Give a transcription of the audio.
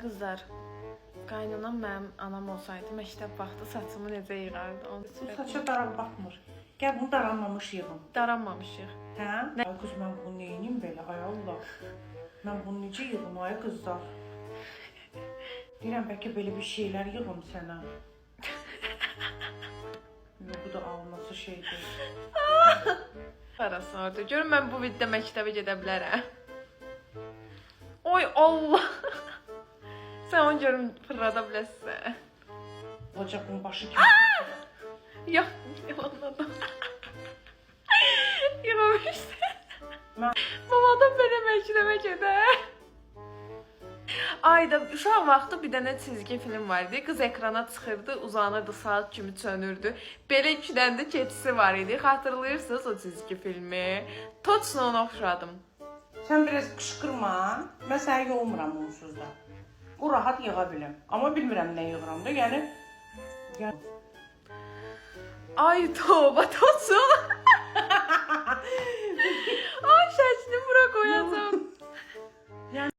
qızlar, qaynanam mənim anam olsaydı, məktəb vaxtı saçımı necə yığardı? Bu saça daran baxmır. Gəl bunu daranmamış yığım. Daranmamışıq. Hə? Ay qız mən bunu neynim belə? Ay Allah. Mən bunu necə yığım ay qızlar? Deyirəm bəlkə belə bir şeylər yığım sənə. Yox, bu da alması şeydir. Arasın orada. Görün mən bu videoda məktəbə gedə bilərəm. Oy Allah. Sən onu görün fırlada biləsən. Olacaqın başı kimi. Yox, yalanladım. Yığamışsın. Mamadan belə məktəbə gedər. Ayda uşaq vaxtı bir dənə çizgi film var idi. Qız ekrana çıxırdı, uzanırdı, saat kimi çönürdü. Belə iki dənə də keçisi var idi. Xatırlayırsınız o çizgi filmi? Точно ona oxşadım. Sən biraz qışqırma. Mən səni yoğumuram onsuz da. O rahat yığa biləm. Amma bilmirəm nə yığıram da. Yəni Ay tövbə, точно.